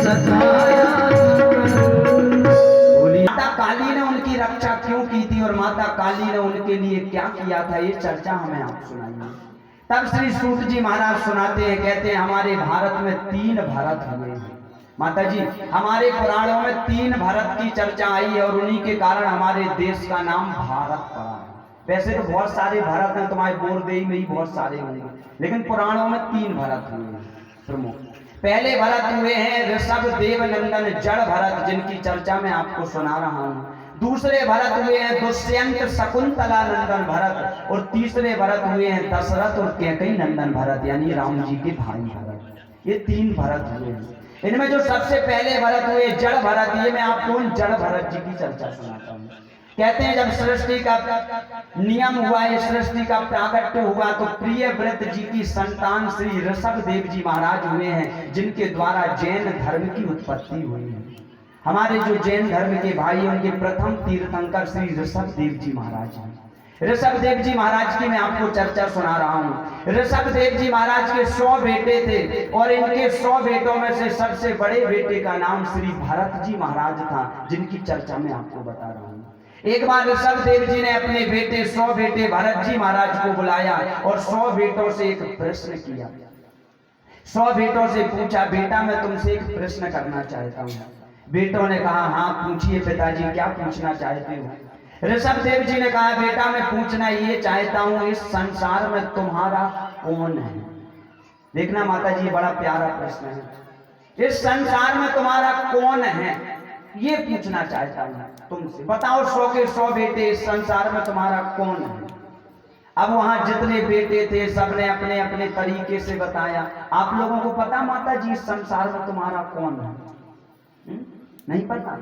सताया किया था, ये चर्चा हमें आप सुनाइए। तब श्री सूत जी महाराज सुनाते हैं, कहते हैं हमारे भारत में 3 भरत हुए हैं। माता जी, हमारे पुराणों में 3 भरत की चर्चा आई है और उन्हीं के कारण हमारे देश का नाम भारत पड़ा है। वैसे तो बहुत सारे भरत हैं, तुम्हारे बोरदेई में ही बहुत सारे होंगे, लेकिन पुराणों में 3 भरत हुए हैं प्रमुख। पहले भरत हुए हैं ऋषभ देव नंदन जड़ भरत, जिनकी चर्चा मैं आपको सुना रहा हूँ। दूसरे भरत हुए हैं दुष्यंत शकुंतला नंदन भरत, और तीसरे भरत हुए हैं दशरथ और कैकेयी नंदन भरत, यानी राम जी के भाई भरत। ये 3 भरत हुए हैं। इनमें जो सबसे पहले भरत हुए जड़ भरत, ये मैं आपको उन जड़ भरत जी की चर्चा सुनाता हूँ। कहते हैं जब सृष्टि का नियम हुआ, ये सृष्टि का प्राकट्य हुआ, तो प्रियव्रत जी की संतान श्री ऋषभ देव जी महाराज हुए हैं, जिनके द्वारा जैन धर्म की उत्पत्ति हुई है। हमारे जो जैन धर्म के भाई, उनके प्रथम तीर्थंकर श्री ऋषभ देव जी महाराज हैं। ऋषभ देव जी महाराज की मैं आपको चर्चा सुना रहा हूँ। ऋषभ देव जी महाराज के 100 बेटे थे, और इनके 100 बेटों में से सबसे बड़े बेटे का नाम श्री भरत जी महाराज था, जिनकी चर्चा मैं आपको बता रहा हूँ। एक बार ऋषभ देव जी ने अपने बेटे 100 बेटे भरत जी महाराज को बुलाया और 100 बेटों से एक प्रश्न किया। 100 बेटों से पूछा, बेटा मैं तुमसे एक प्रश्न करना चाहता हूँ। बेटों ने कहा, हाँ पूछिए पिताजी, क्या पूछना चाहते हो। ऋषभ देव जी ने कहा, बेटा मैं पूछना ये चाहता हूँ, इस संसार में तुम्हारा कौन है। देखना माता जी, बड़ा प्यारा प्रश्न है। इस संसार में तुम्हारा कौन है, ये पूछना चाहता हूं तुमसे। बताओ 100 के 100 बेटे, इस संसार में तुम्हारा कौन है। अब वहां जितने बेटे थे, सबने अपने अपने तरीके से बताया। आप लोगों को पता माता जी इस संसार में तुम्हारा कौन है? नहीं पता।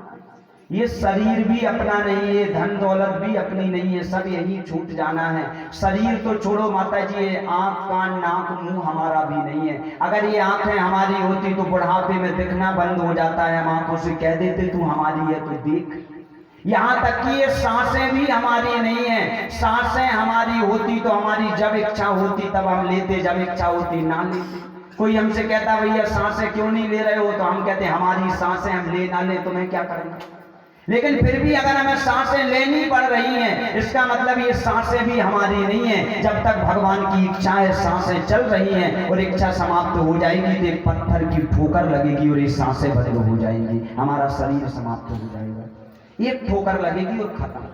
ये शरीर भी अपना नहीं है, धन दौलत भी अपनी नहीं है, सब यही छूट जाना है। शरीर तो छोड़ो माता जी, आंख कान नाक मुंह हमारा भी नहीं है। अगर ये आंखें हमारी होती तो बुढ़ापे में दिखना बंद हो जाता है, हम आंखों से कह देते तू हमारी है तो देख। यहाँ तक कि ये सांसें भी हमारी नहीं है। सांसें हमारी होती तो हमारी जब इच्छा होती तब हम लेते, जब इच्छा होती ना लेते। कोई हमसे कहता भैया सांसें क्यों नहीं ले रहे हो, तो हम कहते हमारी सांसें, हम ले ना ले तुम्हें क्या करना। लेकिन फिर भी अगर हमें सांसें लेनी पड़ रही हैं, इसका मतलब ये सांसें भी हमारी नहीं है। जब तक भगवान की इच्छा है सांसें चल रही हैं, और इच्छा समाप्त हो जाएगी तो एक पत्थर की ठोकर लगेगी और ये सांसें बंद हो जाएंगी, हमारा शरीर समाप्त हो जाएगा। एक ठोकर लगेगी और खत्म।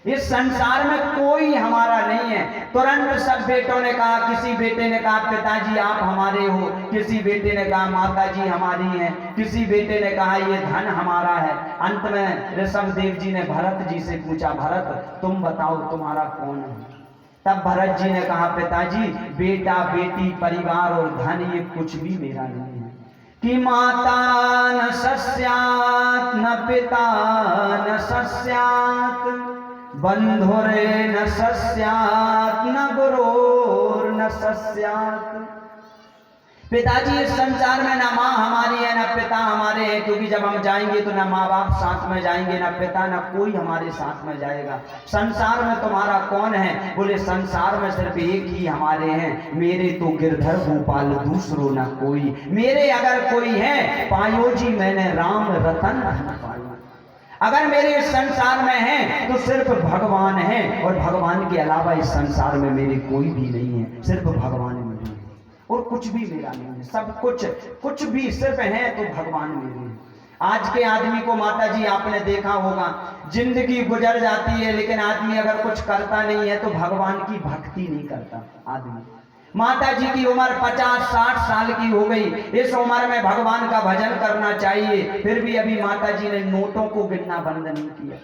इस संसार में कोई हमारा नहीं है। तुरंत सब बेटों ने कहा, किसी बेटे ने कहा पिताजी आप हमारे हो, किसी बेटे ने कहा माता जी हमारी हैं, किसी बेटे ने कहा ये धन हमारा है। अंत में ऋषभ देव जी ने भरत जी से पूछा, भरत तुम बताओ तुम्हारा कौन है। तब भरत जी ने कहा, पिताजी बेटा बेटी परिवार और धन ये कुछ भी मेरा नहीं है। कि माता न सस्यात् न पिता न सस्यात् बंधुरे न सस्यात् न गुरोर न सस्यात्। पिताजी इस संसार में ना माँ हमारी है ना पिता हमारे हैं, क्योंकि जब हम जाएंगे तो ना माँ बाप साथ में जाएंगे, ना पिता ना कोई हमारे साथ में जाएगा। संसार में तुम्हारा कौन है। बोले संसार में सिर्फ एक ही हमारे हैं, मेरे तो गिरधर गोपाल दूसरो ना कोई। मेरे अगर कोई है पायो जी मैंने राम रतन पाया। अगर मेरे इस संसार में है तो सिर्फ भगवान है, और भगवान के अलावा इस संसार में मेरे कोई भी नहीं है, सिर्फ भगवान मेरे है और कुछ भी मेरा नहीं है। सब कुछ भी सिर्फ है तो भगवान मेरे है। आज के आदमी को माता जी आपने देखा होगा, जिंदगी गुजर जाती है लेकिन आदमी अगर कुछ करता नहीं है तो भगवान की भक्ति नहीं करता आदमी। माता जी की उम्र 50-60 साल की हो गई, इस उम्र में भगवान का भजन करना चाहिए, फिर भी अभी माता जी ने नोटों को गिनना बंद नहीं किया।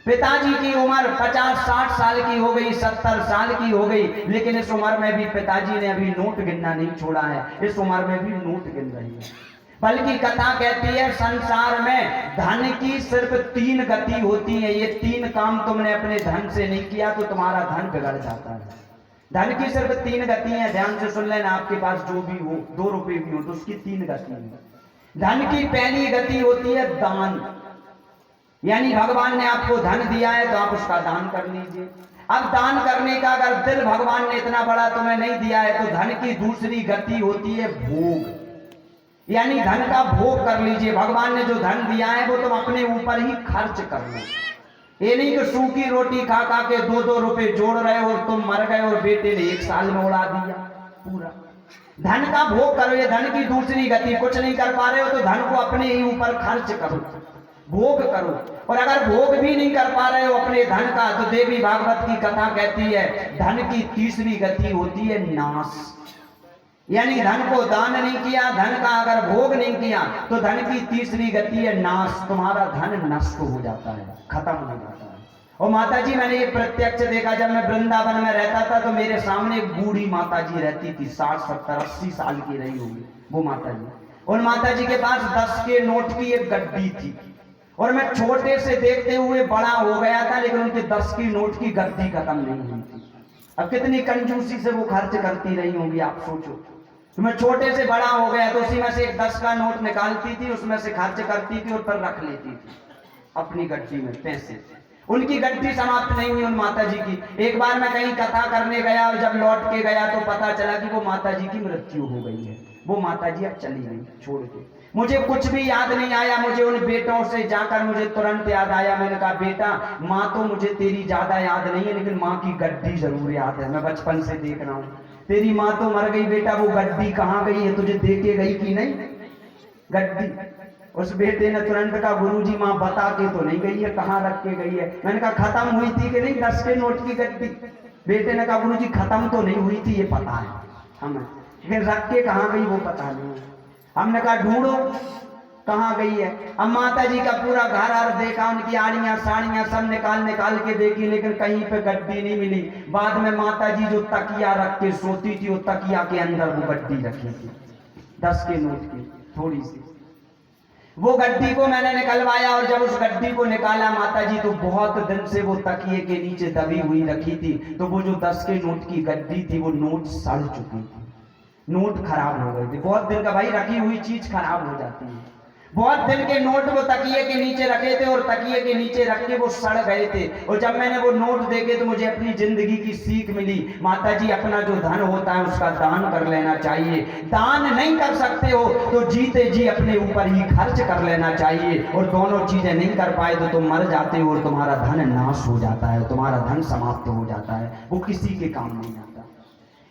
पिताजी की उम्र 50-60 साल की हो गई, 70 साल की हो गई, लेकिन इस उम्र में भी पिताजी ने अभी नोट गिनना नहीं छोड़ा है, इस उम्र में भी नोट गिन रही है। बल्कि कथा कहती है संसार में धन की सिर्फ 3 गति होती है। ये 3 काम तुमने अपने धन से नहीं किया तो तुम्हारा धन बिगड़ जाता है। धन की सिर्फ 3 गति है, ध्यान से सुन लेना। आपके पास जो भी हो, 2 रुपए भी हो तो उसकी 3 गति है। धन की पहली गति होती है दान, यानी भगवान ने आपको धन दिया है तो आप उसका दान कर लीजिए। अब दान करने का अगर दिल भगवान ने इतना बड़ा तुम्हें नहीं दिया है तो धन की दूसरी गति होती है भोग, यानी धन का भोग कर लीजिए। भगवान ने जो धन दिया है वो तुम अपने ऊपर ही खर्च कर लो। ये नहीं कि सूखी रोटी खा खा के 2-2 रुपए जोड़ रहे हो और तुम मर गए और बेटे ने 1 साल में उड़ा दिया पूरा। धन का भोग करो, ये धन की दूसरी गति। कुछ नहीं कर पा रहे हो तो धन को अपने ही ऊपर खर्च करो, भोग करो। और अगर भोग भी नहीं कर पा रहे हो अपने धन का, तो देवी भागवत की कथा कहती है धन की तीसरी गति होती है नाश। यानी धन को दान नहीं किया, धन का अगर भोग नहीं किया, तो धन की तीसरी गति है नाश। तुम्हारा धन नष्ट हो जाता है, खत्म हो जाता है। और माता जी मैंने ये प्रत्यक्ष देखा, जब मैं वृंदावन में रहता था तो मेरे सामने एक बूढ़ी माता जी रहती थी, 60, 70, 80 साल की रही होगी वो माता जी। उन माता जी के पास 10 के नोट की एक गड्डी थी, और मैं छोटे से देखते हुए बड़ा हो गया था, लेकिन उनके 10 की नोट की गड्डी खत्म नहीं हुई थी। अब कितनी कंजूसी से वो खर्च करती रही होंगी, आप सोचो। तो मैं छोटे से बड़ा हो गया तो उसी में से एक 10 का नोट निकालती थी, उसमें से खर्च करती थी और फिर रख लेती थी अपनी गड्डी में पैसे। उनकी गड्डी समाप्त नहीं हुई उन माता जी की। एक बार मैं कहीं कथा करने गया और जब लौट के गया तो पता चला कि वो माता जी की मृत्यु हो गई है। वो माता जी अब चली गई छोड़ के। मुझे कुछ भी याद नहीं आया। मुझे उन बेटों से जाकर मुझे तुरंत याद आया। मैंने कहा बेटा, माँ तो मुझे तेरी ज्यादा याद नहीं है, लेकिन माँ की गड्डी जरूर याद है। मैं बचपन से देख रहा हूँ। तेरी माँ तो मर गई बेटा, वो गड्डी कहाँ गई है, तुझे दे के गई कि नहीं गड्डी? उस बेटे ने तुरंत कहा गुरुजी माँ बता के तो नहीं गई है, कहाँ रख के गई है? मैंने कहा खत्म हुई थी कि नहीं 10 के नोट की गड्डी? बेटे ने कहा गुरुजी खत्म तो नहीं हुई थी, ये पता है हमें, लेकिन रख के कहाँ गई वो पता नहीं। हमने कहा ढूंढो कहाँ गई है। अब माता जी का पूरा घर आर देखा, उनकी आड़ियां साड़ियां सब निकाल के देखी, लेकिन कहीं पे गड्डी नहीं मिली। बाद में माता जी जो तकिया रख के सोती थी, वो तकिया के अंदर वो गड्डी रखी थी 10 के नोट की थोड़ी सी। वो गड्डी को मैंने निकलवाया, और जब उस गड्डी को निकाला माता जी, तो बहुत दिन से वो तकिए के नीचे दबी हुई रखी थी। तो वो जो 10 के नोट की गड्डी थी, वो नोट सड़ चुकी थी, नोट खराब हो गए थे। बहुत दिन का भाई रखी हुई चीज खराब हो जाती है। बहुत दिन के नोट वो तकिए के नीचे रखे थे, और तकिए के नीचे रख के वो सड़ गए थे। और जब मैंने वो नोट देखे तो मुझे अपनी जिंदगी की सीख मिली। माता जी, अपना जो धन होता है उसका दान कर लेना चाहिए। दान नहीं कर सकते हो तो जीते जी अपने ऊपर ही खर्च कर लेना चाहिए। और दोनों चीजें नहीं कर पाए तो तुम मर जाते हो और तुम्हारा धन नाश हो जाता है, तुम्हारा धन समाप्त हो जाता है, वो किसी के काम नहीं आता।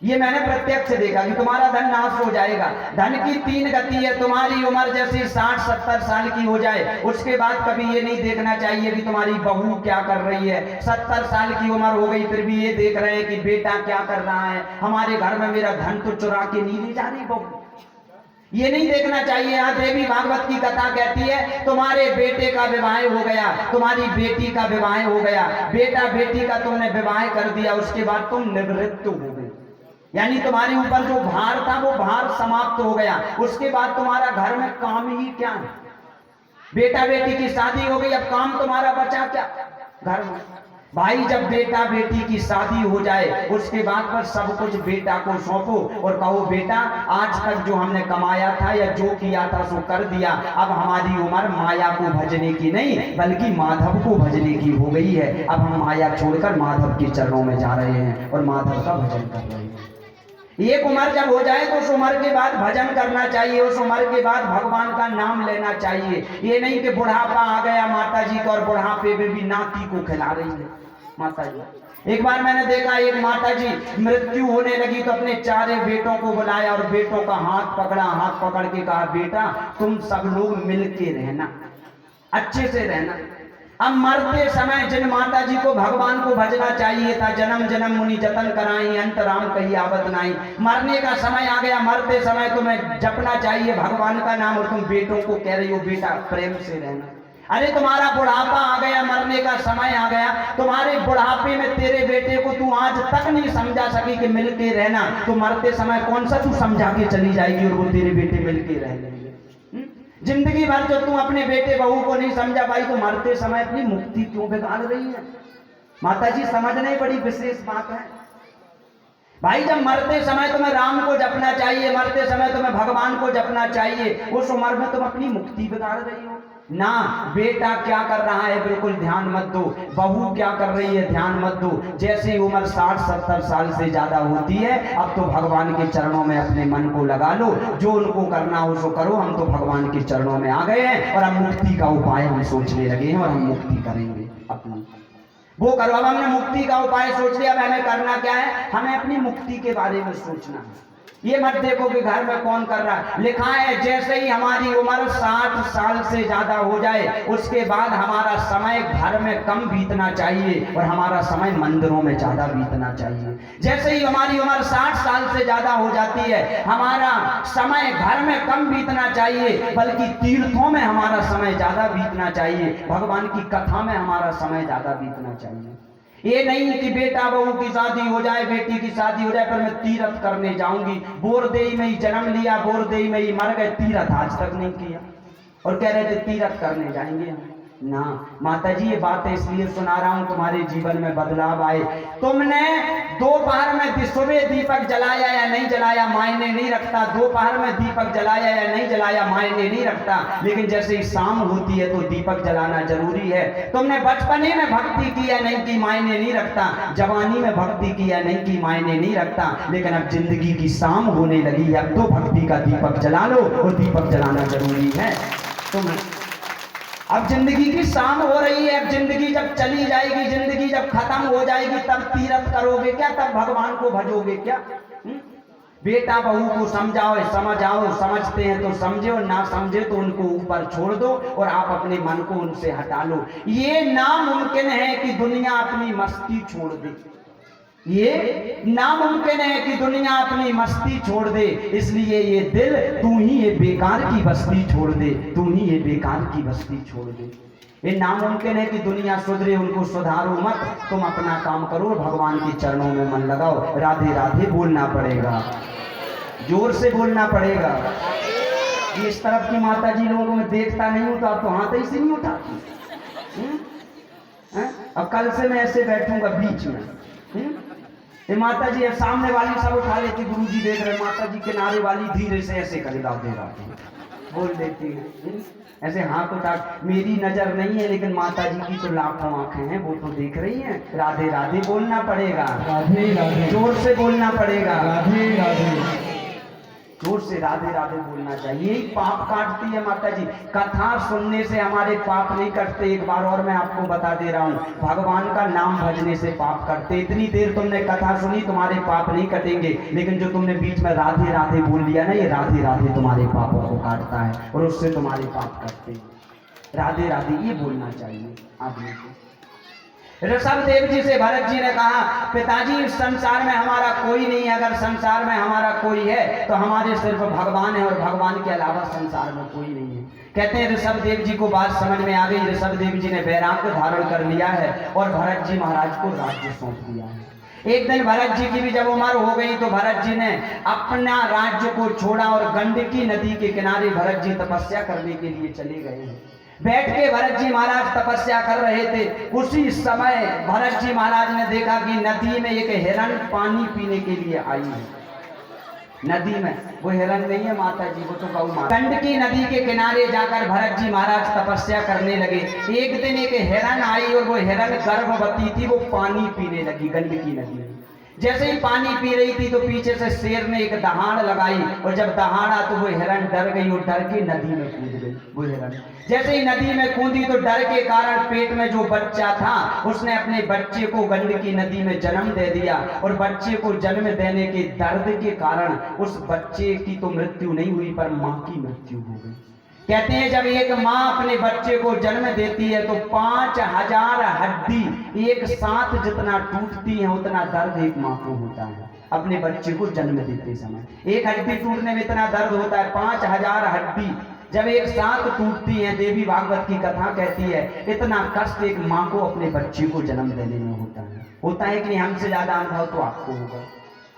ये मैंने प्रत्यक्ष देखा कि तुम्हारा धन नाश हो जाएगा। धन की 3 गति है। तुम्हारी उम्र जैसे 60-70 साल की हो जाए, उसके बाद कभी ये नहीं देखना चाहिए कि तुम्हारी बहू क्या कर रही है। 70 साल की उम्र हो गई फिर भी ये देख रहे हैं कि बेटा क्या कर रहा है, हमारे घर में मेरा धन तो चुरा के नहीं ले जा रही बहू। ये नहीं देखना चाहिए। यहाँ देवी भागवत की कथा कहती है तुम्हारे बेटे का विवाह हो गया, तुम्हारी बेटी का विवाह हो गया, बेटा बेटी का तुमने विवाह कर दिया, उसके बाद तुम निवृत्त हो गए। यानी तुम्हारे ऊपर जो भार था वो भार समाप्त हो गया। उसके बाद तुम्हारा घर में काम ही क्या है? बेटा बेटी की शादी हो गई, अब काम तुम्हारा बचा क्या घर में? भाई, जब बेटा बेटी की शादी हो जाए उसके बाद पर सब कुछ बेटा को सौंपो और कहो बेटा आज तक जो हमने कमाया था या जो किया था सो कर दिया। अब हमारी उम्र माया को भजने की नहीं बल्कि माधव को भजने की हो गई है। अब हम माया छोड़कर माधव के चरणों में जा रहे हैं और माधव का भजन कर रहे हैं। एक उम्र जब हो जाए तो उस उम्र के बाद भजन करना चाहिए, उस उम्र के बाद भगवान का नाम लेना चाहिए। ये नहीं कि बुढ़ापा आ गया माता जी का और बुढ़ापे में भी नाती को खिला रही है माता जी। एक बार मैंने देखा एक माता जी मृत्यु होने लगी तो अपने 4 बेटों को बुलाया और बेटों का हाथ पकड़ा, हाथ पकड़ के कहा बेटा तुम सब लोग मिलके रहना, अच्छे से रहना। अब मरते समय जिन माता जी को भगवान को भजना चाहिए था, जन्म जन्म मुनि जतन कराई अंत राम कही आवत नाई, मरने का समय आ गया, मरते समय तुम्हें जपना चाहिए भगवान का नाम और तुम बेटों को कह रही हो बेटा प्रेम से रहना। अरे तुम्हारा बुढ़ापा आ गया, मरने का समय आ गया, तुम्हारे बुढ़ापे में तेरे बेटे को तू आज तक नहीं समझा सकी कि मिलके रहना, तो मरते समय कौन सा तू समझा के चली जाएगी और वो तेरे बेटे मिलके रह लेंगे। जिंदगी भर जो तू अपने बेटे बहू को नहीं समझा भाई, तो मरते समय अपनी मुक्ति क्यों बिगाड़ रही है? माता जी समझने बड़ी विशेष बात है भाई। जब मरते समय तुम्हें राम को जपना चाहिए, मरते समय तुम्हें भगवान को जपना चाहिए, उस उम्र में तुम अपनी मुक्ति बिगाड़ रही हो ना। बेटा क्या कर रहा है बिल्कुल ध्यान मत दो, बहू क्या कर रही है ध्यान मत दो। जैसे ही उम्र 60-70 साल से ज्यादा होती है, अब तो भगवान के चरणों में अपने मन को लगा लो, जो उनको करना हो सो करो। हम तो भगवान के चरणों में आ गए हैं और हम मुक्ति का उपाय हम सोचने लगे हैं और हम मुक्ति करेंगे। अपनी, वो करो। अब हमने मुक्ति का उपाय सोच लिया, अब हमें करना क्या है, हमें अपनी मुक्ति के बारे में सोचना है। ये मत देखो कि घर में कौन कर रहा है। लिखा है जैसे ही हमारी उम्र 60 साल से ज्यादा हो जाए उसके बाद हमारा समय घर में कम बीतना चाहिए और हमारा समय मंदिरों में ज्यादा बीतना चाहिए। जैसे ही हमारी उम्र 60 साल से ज्यादा हो जाती है हमारा समय घर में कम बीतना चाहिए, बल्कि तीर्थों में हमारा समय ज्यादा बीतना चाहिए, भगवान की कथा में हमारा समय ज्यादा बीतना चाहिए। ये नहीं कि बेटा बहू की शादी हो जाए, बेटी की शादी हो जाए पर मैं तीर्थ करने जाऊंगी, बोरदेई में ही जन्म लिया, बोरदेई में ही मर गए, तीर्थ आज तक नहीं किया और कह रहे थे तीर्थ करने जाएंगे हम। ना माता जी, ये बातें इसलिए सुना रहा हूं तुम्हारे जीवन में बदलाव आए। तुमने दोपहर में सुबह दीपक जलाया या नहीं जलाया मायने नहीं रखता, दोपहर में दीपक जलाया या नहीं जलाया मायने नहीं रखता, लेकिन जैसे ही शाम होती है तो दीपक जलाना जरूरी है। तुमने बचपने में भक्ति की या नहीं की मायने नहीं रखता, जवानी में भक्ति की या नहीं की मायने नहीं रखता, लेकिन अब जिंदगी की शाम होने लगी, अब तो भक्ति का दीपक जला लो और दीपक जलाना जरूरी है। तुम अब जिंदगी की शाम हो रही है, अब जिंदगी जब चली जाएगी, जिंदगी जब खत्म हो जाएगी तब तीर्थ करोगे क्या, तब भगवान को भजोगे क्या? बेटा बहू को समझाओ, समझाओ, समझते हैं तो समझे और ना समझे तो उनको ऊपर छोड़ दो और आप अपने मन को उनसे हटा लो। ये नामुमकिन है कि दुनिया अपनी मस्ती छोड़ दे, ये नामुमकिन है कि दुनिया अपनी मस्ती छोड़ दे, इसलिए ये दिल तू ही ये बेकार की बस्ती छोड़ दे, तू ही ये बेकार की बस्ती छोड़ दे। ये नामुमकिन है कि दुनिया सुधरे, उनको सुधारो मत, तुम अपना काम करो, भगवान के चरणों में मन लगाओ। राधे राधे बोलना पड़ेगा, जोर से बोलना पड़ेगा। इस तरफ की माता जी लोगों में देखता नहीं हूं तो आप तो हाथ ही से नहीं उठाती। अब कल से मैं ऐसे बैठूंगा बीच में, ये माता जी सामने वाली सब उठा लेती, गुरु जी देख रहे, माता जी किनारे वाली धीरे से ऐसे कर राधे राधे बोल देती है, ऐसे हाथ उठा। मेरी नजर नहीं है लेकिन माता जी की तो लाखों आंखें हैं, वो तो देख रही हैं। राधे राधे बोलना पड़ेगा, राधे राधे जोर से बोलना पड़ेगा, राधे राधे जोर से राधे राधे बोलना चाहिए। यही पाप काटती है माता जी। कथा सुनने से हमारे पाप नहीं कटते, एक बार और मैं आपको बता दे रहा हूँ, भगवान का नाम भजने से पाप कटते। इतनी देर तुमने कथा सुनी, तुम्हारे पाप नहीं कटेंगे, लेकिन जो तुमने बीच में राधे राधे बोल लिया ना, ये राधे राधे तुम्हारे पापों को काटता है और उससे तुम्हारे पाप कटते हैं। राधे राधे ये बोलना चाहिए आदमी को। ऋषभ देव जी से भरत जी ने कहा, पिताजी इस संसार में हमारा कोई नहीं है, अगर संसार में हमारा कोई है तो हमारे सिर्फ भगवान है और भगवान के अलावा संसार में कोई नहीं है। कहते हैं ऋषभ देव जी को बात समझ में आ गई, ऋषभ देव जी ने वैराग्य धारण कर लिया है और भरत जी महाराज को राज्य सौंप दिया है। एक दिन भरत जी की भी जब उम्र हो गई तो भरत जी ने अपना राज्य को छोड़ा और गंडकी नदी के किनारे भरत जी तपस्या करने के लिए चले गए हैं। बैठ के भरत जी महाराज तपस्या कर रहे थे, उसी समय भरत जी महाराज ने देखा कि नदी में एक हिरण पानी पीने के लिए आई है। नदी में वो हिरण नहीं है माता जी, वो तो गौ माता। गंडकी नदी के किनारे जाकर भरत जी महाराज तपस्या करने लगे। एक दिन एक हिरण आई और वो हिरण गर्भवती थी, वो पानी पीने लगी गंडकी नदी में। जैसे ही पानी पी रही थी तो पीछे से शेर ने एक दहाड़ लगाई और जब दहाड़ा तो वो हिरण डर गई और डर के नदी में कूद गई। वो हिरण जैसे ही नदी में कूदी तो डर के कारण पेट में जो बच्चा था उसने अपने बच्चे को गंडकी नदी में जन्म दे दिया और बच्चे को जन्म देने के दर्द के कारण उस बच्चे की तो मृत्यु नहीं हुई पर मां की मृत्यु हो गई। कहते हैं जब एक माँ अपने बच्चे को जन्म देती है तो 5000 हड्डी एक साथ जितना टूटती है उतना दर्द एक माँ को होता है अपने बच्चे को जन्म देते समय। एक हड्डी टूटने में इतना दर्द होता है, 5000 हड्डी जब एक साथ टूटती हैं, देवी भागवत की कथा कहती है इतना कष्ट एक माँ को अपने बच्चे को जन्म देने में होता है कि हमसे ज्यादा अनुभव तो आपको होगा,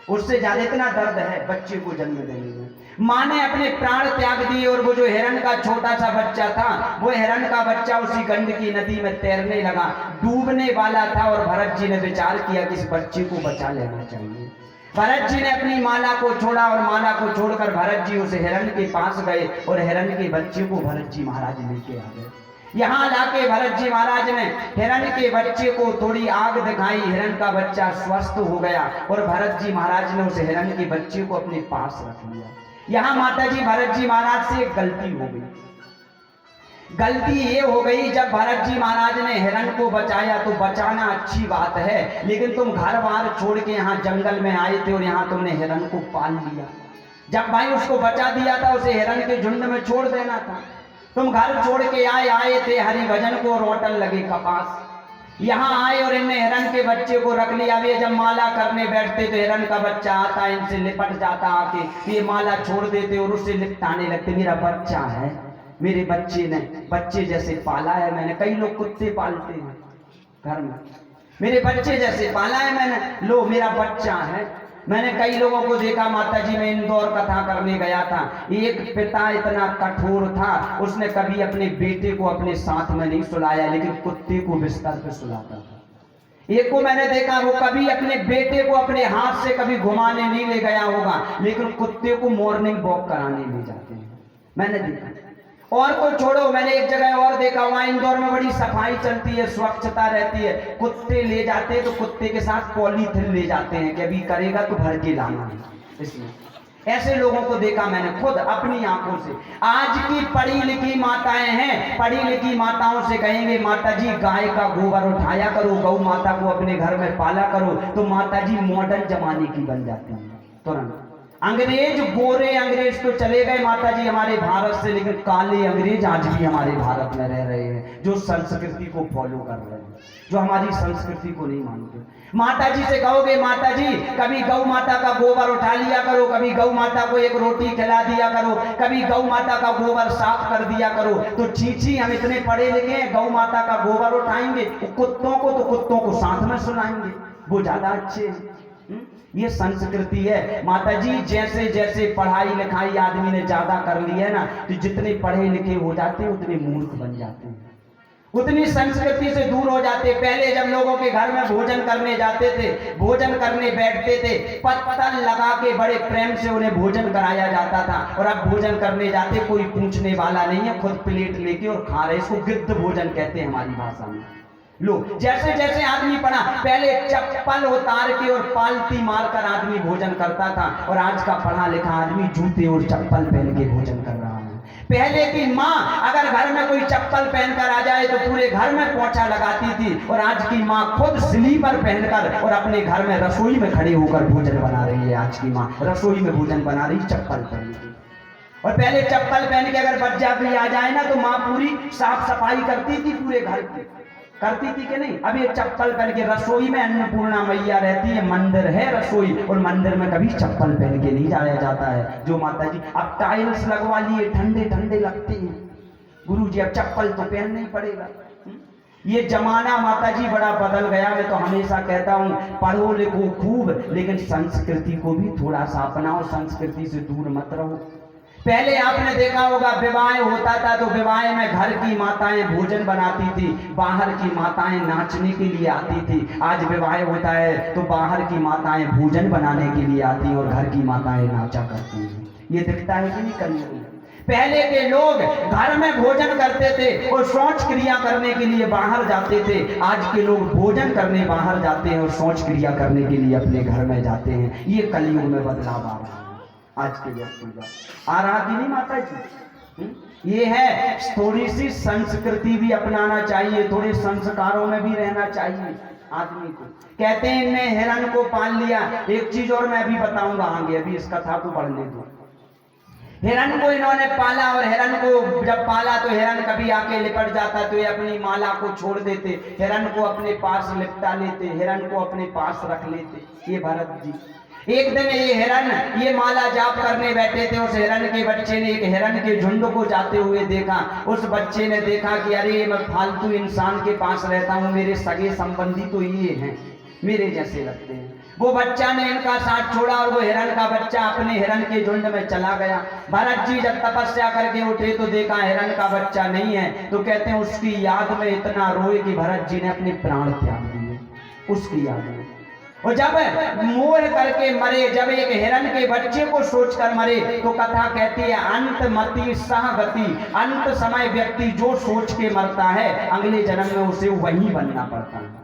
उससे ज्यादा इतना दर्द है बच्चे को जन्म देने में। माँ ने अपने प्राण त्याग दिए और वो जो हिरण का छोटा सा बच्चा था, वो हिरण का बच्चा उसी गंडकी नदी में तैरने लगा, डूबने वाला था और भरत जी ने विचार किया कि इस बच्चे को बचा लेना चाहिए। भरत जी ने अपनी माला को छोड़ा और माला को छोड़कर भरत जी उस हिरण के पास गए और हिरण के बच्चे को भरत जी महाराज लेके आ गए। यहाँ लाके भरत जी महाराज ने हिरण के बच्चे को थोड़ी आग दिखाई, हिरण का बच्चा स्वस्थ हो गया और भरत जी महाराज ने उस हिरण के बच्चे को अपने पास रख लिया। यहाँ माता जी भरत जी महाराज से एक गलती हो गई। गलती ये हो गई, जब भरत जी महाराज ने हिरण को बचाया तो बचाना अच्छी बात है, लेकिन तुम घर बार छोड़ के यहाँ जंगल में आए थे और यहाँ तुमने हिरण को पाल लिया। जब भाई उसको बचा दिया था, उसे हिरण के झुंड में छोड़ देना था। तुम घर छोड़ के आए थे हरि भजन को, रोटन लगे कपास, यहाँ आए और इनने हिरण के बच्चे को रख लिया। वे जब माला करने बैठते तो हिरण का बच्चा आता, इनसे लिपट जाता आके, ये माला छोड़ देते और उससे लिपटाने लगते। मेरा बच्चा है, मेरे बच्चे ने बच्चे जैसे पाला है मैंने। कई लोग कुत्ते पालते हैं घर में, मेरे बच्चे जैसे पाला है मैंने, लो मेरा बच्चा है। मैंने कई लोगों को देखा, माता जी मैं इंदौर कथा करने गया था, एक पिता इतना कठोर था, उसने कभी अपने बेटे को अपने साथ में नहीं सुलाया, लेकिन कुत्ते को बिस्तर पे सुलाता था। एक को मैंने देखा, वो कभी अपने बेटे को अपने हाथ से कभी घुमाने नहीं ले गया होगा, लेकिन कुत्ते को मॉर्निंग वॉक कराने ले जाते हैं, मैंने देखा। और को छोड़ो, मैंने एक जगह और देखा, वहां इंदौर में बड़ी सफाई चलती है, स्वच्छता रहती है, कुत्ते ले जाते हैं तो कुत्ते के साथ पॉलीथिन ले जाते हैं कि अभी करेगा तो भर के लाना है। इसलिए ऐसे लोगों को देखा मैंने खुद अपनी आंखों से। आज की पढ़ी लिखी माताएं हैं, पढ़ी लिखी माताओं से कहेंगे माता जी गाय का गोबर उठाया करो, गौ माता को अपने घर में पाला करो, तो माता जी मॉडर्न जमाने की बन जाती है तुरंत। अंग्रेज, गोरे अंग्रेज तो चले गए माता जी हमारे भारत से, लेकिन काले अंग्रेज आज भी हमारे भारत में रह रहे हैं, जो संस्कृति को फॉलो कर रहे हैं, जो हमारी संस्कृति को नहीं मानते। माता जी से कहोगे माता जी कभी गौ माता का गोबर उठा लिया करो, कभी गौ माता को एक रोटी खिला दिया करो, कभी गौ माता का गोबर साफ कर दिया करो, तो चीची हम इतने पढ़े लिखे हैं, गौ माता का गोबर उठाएंगे, कुत्तों को तो कुत्तों को साथ में सुनाएंगे, वो ज्यादा अच्छे हैं। ये संस्कृति है माता जी। जैसे जैसे पढ़ाई लिखाई आदमी ने ज्यादा कर ली है ना, तो जितने पढ़े लिखे हो जाते हैं उतने मूर्ख बन जाते हैं, उतनी संस्कृति से दूर हो जाते। पहले जब लोगों के घर में भोजन करने जाते थे, भोजन करने बैठते थे, पत्तल लगा के बड़े प्रेम से उन्हें भोजन कराया जाता था। और अब भोजन करने जाते कोई पूछने वाला नहीं है, खुद प्लेट लेके और खा रहे। इसको गिद्ध भोजन कहते हैं हमारी भाषा में। लो, जैसे जैसे आदमी पढ़ा, पहले चप्पल उतार के और पालती मारकर आदमी भोजन करता था, और आज का पढ़ा लिखा आदमी जूते और चप्पल पहन के भोजन कर रहा है। पहले की माँ अगर घर में कोई चप्पल पहनकर आ जाए तो पूरे घर में पोंछा लगाती थी, और आज की माँ खुद स्लीपर पहनकर और अपने घर में रसोई में खड़े होकर भोजन बना रही है। आज की माँ रसोई में भोजन बना रही चप्पल पहन के। और पहले चप्पल पहन के अगर बच्चा भी आ जाए ना, तो माँ पूरी साफ सफाई करती थी पूरे घर की, करती थी कि नहीं। अब ये चप्पल पहन के रसोई में अन्नपूर्णा मैया रहती है, मंदिर है रसोई, और मंदिर में कभी चप्पल पहन के नहीं जाया जाता है। जो माता जी अब टाइल्स लगवा लिए, ठंडे ठंडे लगते हैं, गुरु जी अब चप्पल तो पहनना ही पड़ेगा। ये जमाना माता जी बड़ा बदल गया। मैं तो हमेशा कहता हूँ पढ़ो लिखो खूब, लेकिन संस्कृति को भी थोड़ा सा अपनाओ, संस्कृति से दूर मत रहो। पहले आपने देखा होगा विवाह होता था तो विवाह में घर की माताएं भोजन बनाती थी, बाहर की माताएं नाचने के लिए आती थी। आज विवाह होता है तो बाहर की माताएं भोजन बनाने के लिए आती हैं और घर की माताएं नाचा करती हैं। ये दिखता है कि नहीं करने को। पहले के लोग घर में भोजन करते थे और शौच क्रिया करने के लिए बाहर जाते थे। आज के लोग भोजन करने बाहर जाते हैं और शौच क्रिया करने के लिए अपने घर में जाते हैं। ये कलयुग में बदलाव आ रहा है। आज के व्यक्ति का आ रहा कि नहीं माता जी। ये है, थोड़ी सी संस्कृति भी अपनाना चाहिए, थोड़े संस्कारों में भी रहना चाहिए आदमी को। कहते हैं इनने हिरण को पाल लिया। एक चीज और मैं अभी बताऊंगा आगे, अभी इस कथा को पढ़ने दो। हिरण को इन्होंने पाला, और हिरण को जब पाला तो हिरण कभी आके लिपट जाता तो ये अपनी माला को छोड़ देते, हिरण को अपने पास लिपटा लेते, हिरण को अपने पास रख लेते। ये भरत जी एक दिन ये हिरण ये माला जाप करने बैठे थे। उस हिरण के बच्चे ने एक हिरण के झुंड को जाते हुए देखा। उस बच्चे ने देखा कि अरे मैं फालतू इंसान के पास रहता हूँ, मेरे सगे संबंधी तो ये हैं, मेरे जैसे लगते हैं। वो बच्चा ने इनका साथ छोड़ा और वो हिरण का बच्चा अपने हिरण के झुंड में चला गया। भरत जी जब तपस्या करके उठे तो देखा हिरण का बच्चा नहीं है। तो कहते हैं उसकी याद में इतना रोए कि भरत जी ने अपने प्राण त्याग दिए उसकी याद में। और जब मोह करके मरे, जब एक हिरण के बच्चे को सोचकर मरे, तो कथा कहती है अंत मति सहगति। अंत समय व्यक्ति जो सोच के मरता है, अगले जन्म में उसे वही बनना पड़ता है।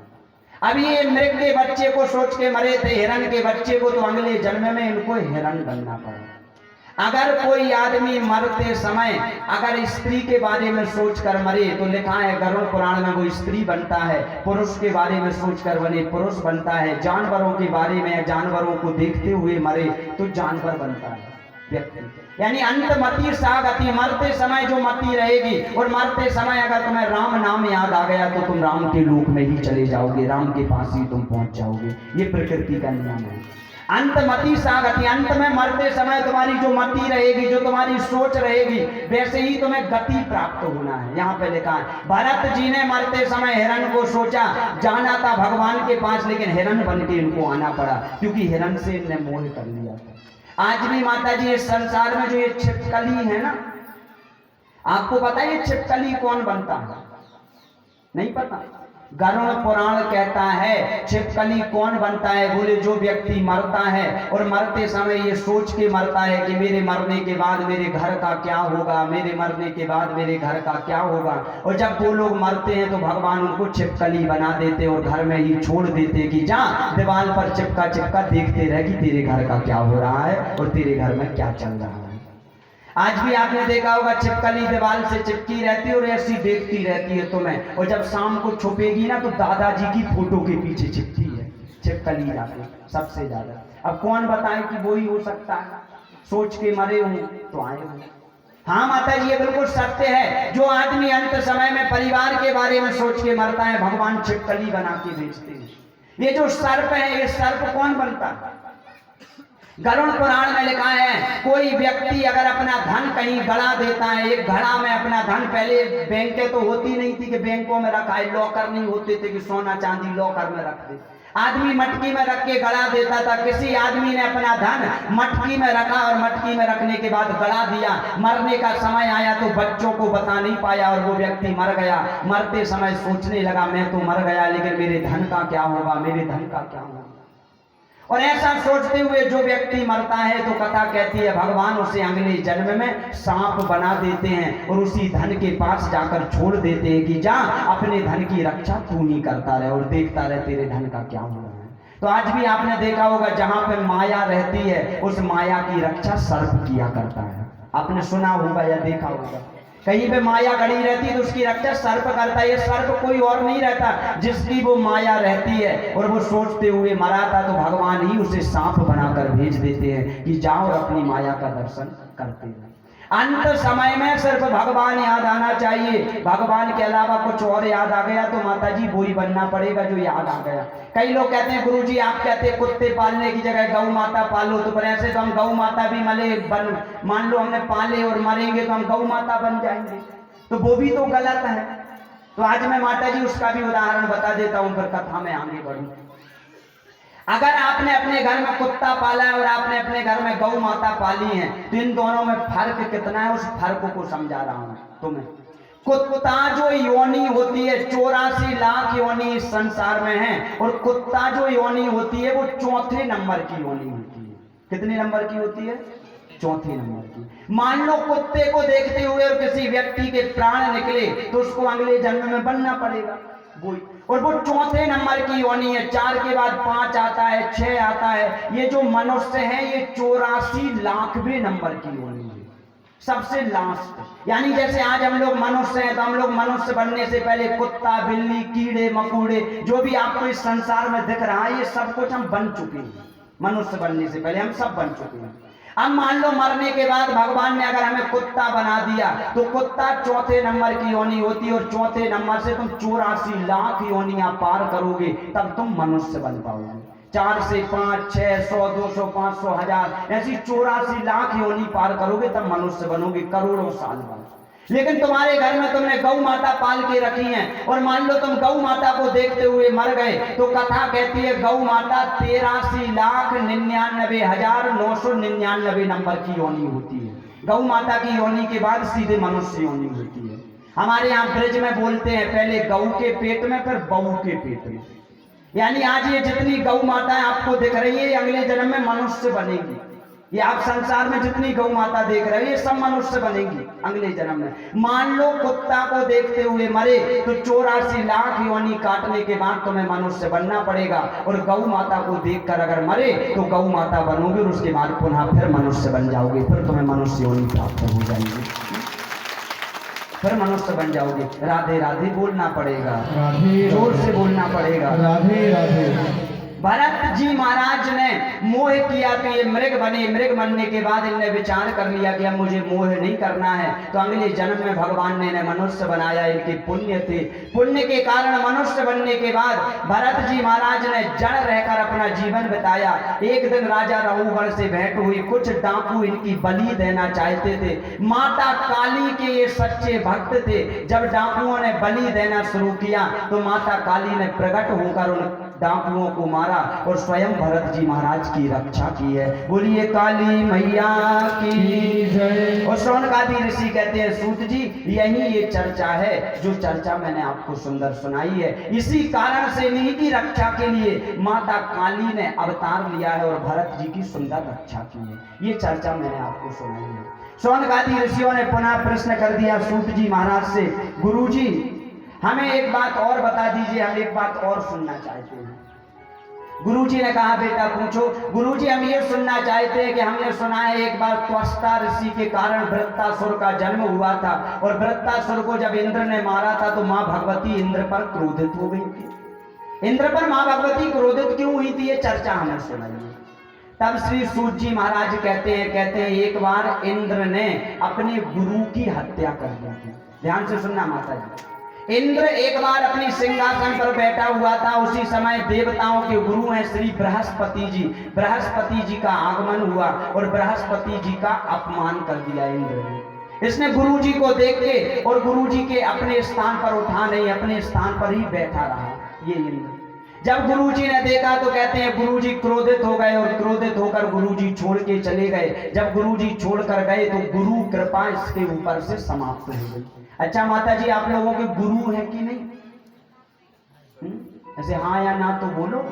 अब ये मृग के बच्चे को सोच के मरे थे, हिरण के बच्चे को, तो अगले जन्म में इनको हिरण बनना पड़ा। अगर कोई आदमी मरते समय अगर स्त्री के बारे में सोचकर मरे तो लिखा है गरुड़ पुराण में वो स्त्री बनता है, पुरुष के बारे में सोचकर बने पुरुष बनता है, जानवरों के बारे में जानवरों को देखते हुए मरे तो जानवर बनता है व्यक्ति। यानी अंतमति सा गति, मरते समय जो मति रहेगी, और मरते समय अगर तुम्हें राम नाम याद आ गया तो तुम राम के लोक में ही चले जाओगे, राम के पास ही तुम पहुंच जाओगे। ये प्रकृति का नियम है। अंतमति सा गति, अंत में मरते समय तुम्हारी जो मति रहेगी, जो तुम्हारी सोच रहेगी, वैसे ही तुम्हें गति प्राप्त होना है। यहाँ पे लिखा है भरत जी ने मरते समय हिरण को सोचा, जाना था भगवान के पास, लेकिन हिरण बन के इनको आना पड़ा क्योंकि हिरण से इनने मोह कर लिया था। आज भी माता जी इस संसार में जो ये छिपकली है ना, आपको पता है ये छिपकली कौन बनता है? नहीं पता? गरुड़ पुराण कहता है छिपकली कौन बनता है? बोले जो व्यक्ति मरता है और मरते समय ये सोच के मरता है कि मेरे मरने के बाद मेरे घर का क्या होगा, मेरे मरने के बाद मेरे घर का क्या होगा। और जब वो लोग मरते हैं तो भगवान उनको छिपकली बना देते और घर में ही छोड़ देते कि जा दीवार पर चिपका चिपका देखते रह कि तेरे घर का क्या हो रहा है और तेरे घर में क्या चल रहा है। आज भी आपने देखा होगा छिपकली दीवार से चिपकी रहती है और ऐसी देखती रहती है तुम्हें, और जब शाम को छुपेगी ना तो दादाजी की फोटो के पीछे छिपती है छिपकली जाके सबसे ज्यादा। अब कौन बताए कि वो ही हो सकता है? सोच के मरे हूं तो आए हूं। हाँ माता जी ये बिल्कुल सत्य है। जो आदमी अंत समय में परिवार के बारे में सोच के मरता है भगवान छिपकली बना के भेजते हैं। ये जो सर्प है, ये सर्प कौन बनता है? गरुड़ पुराण में लिखा है कोई व्यक्ति अगर अपना धन कहीं गड़ा देता है, एक घड़ा में अपना धन, पहले बैंकें तो होती नहीं थी कि बैंकों में रखा है, लॉकर नहीं होते थे कि सोना चांदी लॉकर में रख दे, आदमी मटकी में रख के गड़ा देता था। किसी आदमी ने अपना धन मटकी में रखा और मटकी में रखने के बाद गड़ा दिया, मरने का समय आया तो बच्चों को बता नहीं पाया और वो व्यक्ति मर गया। मरते समय सोचने लगा मैं तो मर गया लेकिन मेरे धन का क्या होगा, मेरे धन का क्या होगा। और ऐसा सोचते हुए जो व्यक्ति मरता है तो कथा कहती है भगवान उसे अगले जन्म में सांप बना देते हैं और उसी धन के पास जाकर छोड़ देते हैं कि जा अपने धन की रक्षा तू ही करता रहे और देखता रहे तेरे धन का क्या हो रहा है। तो आज भी आपने देखा होगा जहां पे माया रहती है उस माया की रक्षा सर्प किया करता है। आपने सुना होगा या देखा होगा, कहीं पे माया गड़ी रहती है तो उसकी रक्षा सर्प करता है। ये सर्प कोई और नहीं रहता, जिसकी वो माया रहती है और वो सोचते हुए मरा था तो भगवान ही उसे सांप बनाकर भेज देते हैं कि जाओ और अपनी माया का दर्शन करते हैं। अंत समय में सिर्फ भगवान याद आना चाहिए, भगवान के अलावा कुछ और याद आ गया तो माता जी वो ही बनना पड़ेगा जो याद आ गया। कई लोग कहते हैं गुरुजी आप कहते हैं कुत्ते पालने की जगह गौ माता पालो, तो पर ऐसे तो हम गौ माता भी मान लो हमने पाले और मरेंगे तो हम गौ माता बन जाएंगे, तो वो भी तो गलत है। तो आज मैं माता जी उसका भी उदाहरण बता देता हूं, फिर कथा में आगे बढ़ूं। अगर आपने अपने घर में कुत्ता पाला है और आपने अपने घर में गौ माता पाली है तो इन दोनों में फर्क कितना है, उस फर्क को समझा रहा हूं तुम्हें। कुत्ता जो योनि होती है 84 लाख योनि इस संसार में है, और कुत्ता जो योनि होती है वो चौथे नंबर की योनि होती है। कितने नंबर की होती है? चौथे नंबर की। मान लो कुत्ते को देखते हुए और किसी व्यक्ति के प्राण निकले तो उसको अगले जन्म में बनना पड़ेगा वही, और वो चौथे नंबर की योनि है। 4 के बाद 5 आता है, 6 आता है। ये जो मनुष्य है ये 84 लाखवें नंबर की योनि है, सबसे लास्ट। यानी जैसे आज हम लोग मनुष्य हैं तो हम लोग मनुष्य बनने से पहले कुत्ता बिल्ली कीड़े मकोड़े जो भी आपको इस संसार में दिख रहा है ये सब कुछ हम बन चुके हैं। मनुष्य बनने से पहले हम सब बन चुके हैं। अब मान लो मरने के बाद भगवान ने अगर हमें कुत्ता बना दिया तो कुत्ता चौथे नंबर की योनि होती है, और चौथे नंबर से तुम 84 लाख योनियां पार करोगे तब तुम मनुष्य बन पाओगे। 4 से 5 6 100 200 500 1000 ऐसी 84 लाख योनि पार करोगे तब मनुष्य बनोगे, करोड़ों साल बाद। लेकिन तुम्हारे घर में तुमने गौ माता पाल के रखी है और मान लो तुम गौ माता को देखते हुए मर गए तो कथा कहती है गौ माता 83,99,999 नंबर की योनि होती है। गौ माता की योनि के बाद सीधे मनुष्य योनि होती है। हमारे यहाँ ब्रज में बोलते हैं पहले गौ के पेट में फिर बहू के पेट में। यानी आज ये जितनी गौ माताएं आपको दिख रही है अगले जन्म में मनुष्य बनेगी। ये आप संसार में जितनी गौ माता देख रहे हो ये सब मनुष्य बनेंगी अगले जन्म में। मान लो कुत्ता को देखते हुए मरे तो 84 लाख योनि काटने के बाद तुम्हें मनुष्य बनना पड़ेगा, और गौ माता को देखकर अगर मरे तो गौ माता बनोगे और उसके बाद पुनः फिर मनुष्य बन जाओगे, फिर तुम्हें मनुष्य योनि प्राप्त हो जाएगी, फिर मनुष्य बन जाओगे। राधे राधे बोलना पड़ेगा, जोर से बोलना पड़ेगा, राधे राधे। भरत जी महाराज ने मोह किया तो ये मृग बने, मृग बनने के बाद इनने विचार कर लिया कि अब मुझे मोह नहीं करना है, तो अगले जन्म में भगवान ने इन्हें मनुष्य बनाया। इनके पुण्य थे, पुण्य के कारण मनुष्य बनने के बाद भरत जी महाराज ने जड़ रहकर अपना जीवन बिताया। एक दिन राजा रघुवर से भेंट हुई, कुछ डाकू इनकी बलि देना चाहते थे। माता काली के ये सच्चे भक्त थे। जब डाकुओं ने बलि देना शुरू किया तो माता काली ने प्रकट होकर उन डाकुओं को मारा और स्वयं भरत जी महाराज की रक्षा की है। बोलिए काली मैया की जय। और शौनकादि ऋषि कहते हैं सूत जी यही ये चर्चा है जो चर्चा मैंने आपको सुंदर सुनाई है। इसी कारण से इन्हीं की रक्षा के लिए माता काली ने अवतार लिया है और भरत जी की सुंदर रक्षा की है। ये चर्चा मैंने आपको सुनाई है। शौनकादि ऋषियों ने पुनः प्रश्न कर दिया सूत जी महाराज से, गुरु जी हमें एक बात और बता दीजिए, हम एक बात और सुनना चाहते हैं। गुरुजी ने कहा बेटा पूछो। गुरुजी हम ये सुनना चाहते हैं कि हमने सुना है एक बार त्वष्टा ऋषि के कारण वृत्तासुर का जन्म हुआ था, और वृत्तासुर को जब इंद्र ने मारा था तो माँ भगवती इंद्र पर क्रोधित हो गई थी। इंद्र पर माँ भगवती क्रोधित क्यों हुई थी ये चर्चा हमें सुनाई। तब श्री सूत जी महाराज कहते हैं एक बार इंद्र ने अपने गुरु की हत्या कर दी थी। ध्यान से सुनना माता जी। इंद्र एक बार अपनी सिंहासन पर बैठा हुआ था, उसी समय देवताओं के गुरु हैं श्री बृहस्पति जी। बृहस्पति जी का आगमन हुआ और बृहस्पति जी का अपमान कर दिया इंद्र ने। इसने गुरु जी को देख के और गुरु जी के अपने स्थान पर उठा नहीं, अपने स्थान पर ही बैठा रहा ये इंद्र। जब गुरुजी ने देखा तो कहते हैं गुरुजी क्रोधित हो गए और क्रोधित होकर गुरुजी छोड़ के चले गए। जब गुरुजी छोड़कर गए तो गुरु कृपा इसके ऊपर से समाप्त हो गई। अच्छा माता जी आप लोगों के गुरु हैं कि नहीं? ऐसे हाँ या ना तो बोलो।